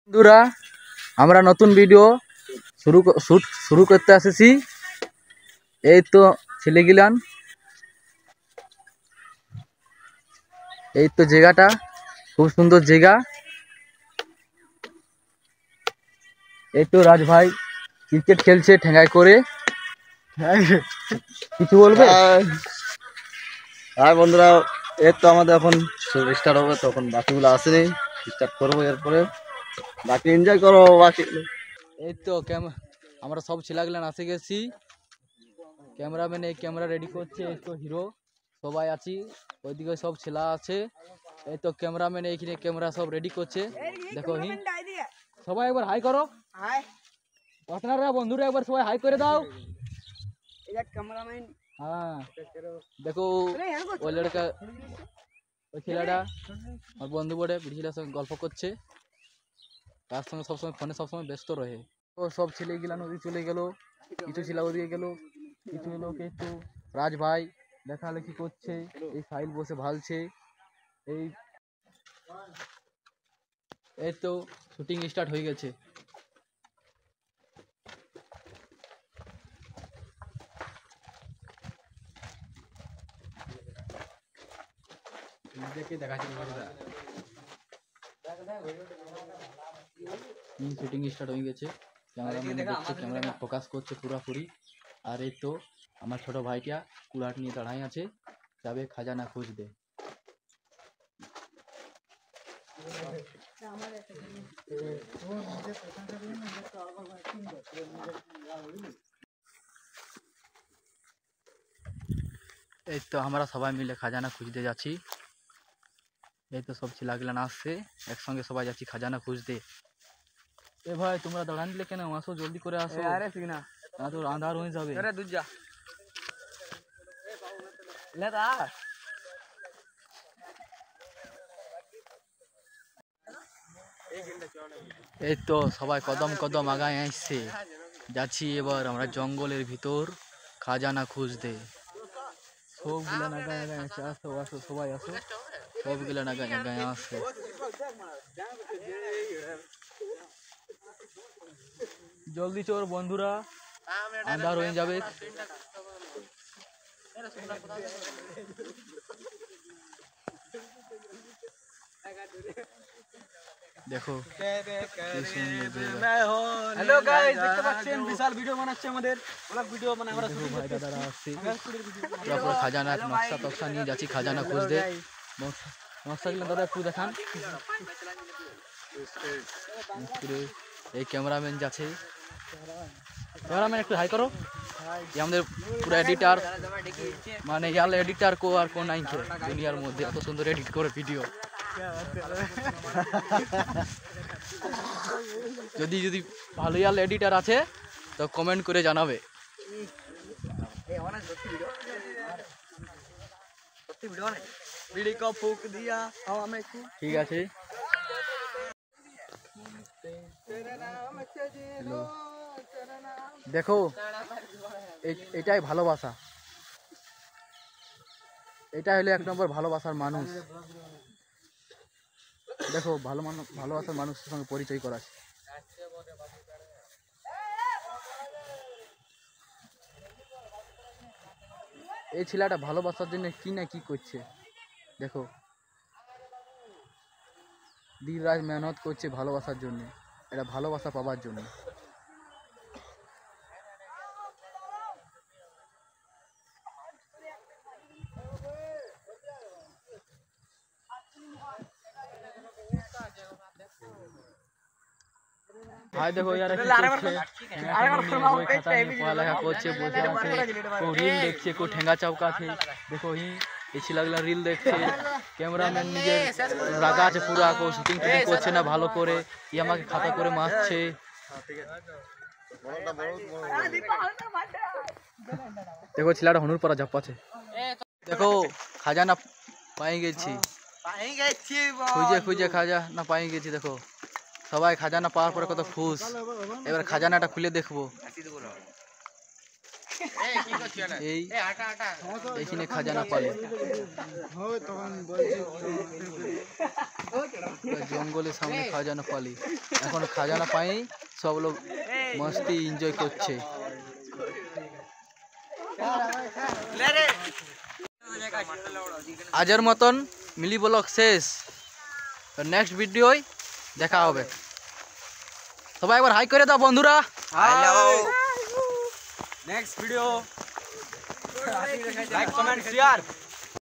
বন্ধুরা আমরা নতুন ভিডিও শুরু করতে আসছি। এই তো ছেলেগিলান, এই তো জায়গাটা খুব সুন্দর জায়গা। এই তো রাজ ভাই ক্রিকেট খেলছে ঠেঙ্গাই করে। কিছু বলবে? হ্যাঁ বন্ধুরা, এই তো আমাদের এখন স্টার্ট হবে, তখন বাকিগুলো আসেনি, স্টার্ট করবো এরপরে। বাকি এনজয় করো বাকি। এই তো আমরা সব ছেলেগুলান আসে গেছি। ক্যামেরাম্যান এই ক্যামেরা রেডি করছে। এই তো হিরো সবাই আছি, ওইদিকে সব ছেলা আছে। এই তো ক্যামেরাম্যান এইখানে ক্যামেরা সব রেডি করছে। দেখো হি সবাই একবার হাই করো। আপনারা বন্ধুরা একবার সবাই হাই করে দাও। হ্যাঁ দেখো ওই লড়কা, ওই ছেলেটা আর বন্ধু বড়ে বুড়ির সঙ্গে গল্প করছে। তার সঙ্গে সবসময় ফোনে সবসময় ব্যস্ত রহে। ও সব ছেলেগুলা নদী চলে গেল, কিছু ছেলে ওদিকে গেল, কিছু লোক একটু রাজ ভাই লেখালেখি করছে, এই ফাইল বসে ভালছে। এই তো শুটিং স্টার্ট হয়ে গেছে। শুটিং স্টার্ট হয়ে গেছে। ক্যামেরাম্যান দেখছে, ক্যামেরাম্যান ফোকাস করছে পুরাপুরি। আর এই তো আমার ছোট ভাইটা কুলাট নিয়ে দাঁড়াই আছে, যাবে খাজানা খুঁজতে। এই তো আমরা সবাই মিলে খাজানা খুঁজতে যাচ্ছি। এই তো সব ছেলেগুলান আসছে, একসঙ্গে সবাই যাচ্ছি খাজানা খুঁজতে। এ ভাই তোমরা দাঁড়ান দিলে কেন? আসো জলদি করে আসো, না তো আন্ধার হয়ে যাবে। এই তো সবাই কদম কদম আগায় আসছে, যাচ্ছি এবার আমরা জঙ্গলের ভিতর খাজানা খুঁজতে। সবগুলা নাগায় আগায় আসছে, আসো আসো সবাই আসো, সবগুলা নাগায় আগায় আসছে। জলদি চোর বন্ধুরা, আন্ধার হয়ে যাবে। দেখো হ্যালো গাইস, দেখতে পাচ্ছেন বিশাল ভিডিও বানাচ্ছে আমাদের, অনেক ভিডিও মানে আমরা দেখো ভাই দাদারা আসছে, পুরো খাজানা নকশা টকশা নিয়ে যাচ্ছি খাজানা খুঁজতে। নকশাগুলো দাদা একটু দেখান। এই ক্যামেরাম্যান যাচ্ছে, ক্যামেরাম্যান একটু হাই করো। আমাদের পুরো এডিটার, মানে ইয়াল এডিটার কো আর কোন নাই দুনিয়ার মধ্যে এত সুন্দর এডিট করে ভিডিও। যদি যদি ভালো ইয়াল এডিটার আছে তো কমেন্ট করে জানাবে। ঠিক আছে। দেখো এটাই ভালোবাসা, এটা হলো এক নম্বর ভালোবাসার মানুষ। দেখো ভালোবাসার মানুষের সঙ্গে পরিচয় করাচ্ছে। এই ছেলেটা ভালোবাসার জন্য কি না কি করছে। দেখো দিন রাত মেহনত করছে ভালোবাসার জন্য, এটা ভালোবাসা পাওয়ার জন্য। ভাই দেখো ইয়ার পড়ালেখা করছে, বসে আছে, কেউ রিল দেখছে, কেউ ঠেঙ্গা চাউকাছে। দেখো এই ছেলেগুলা রিল দেখছে। ক্যামেরাম্যান নিজের রাগা আছে পুরা, কেউ শুটিং টুটিং করছে না ভালো করে, ই আমাকে খাতা করে মারছে। দেখো ছেলেটা হনুর পরা ঝাপ্পাছে। দেখো খাজানা পাই গেছি, খুঁজে খুঁজে খাজানা পাই গেছি। দেখো সবাই খাজানা পাওয়ার পরে কত খুশ। এবার খাজানাটা খুলে দেখবো। এই এইখানে খাজানা পালে জঙ্গলের সামনে খাজানা পালি এখন খাজানা পাই সব লোক মস্তি এনজয় করছে আজের মতন মিলি ব্লগ শেষ নেক্সট ভিডিও দেখা হবে সবাই একবার হাই করে দাও বন্ধুরা next video like comment share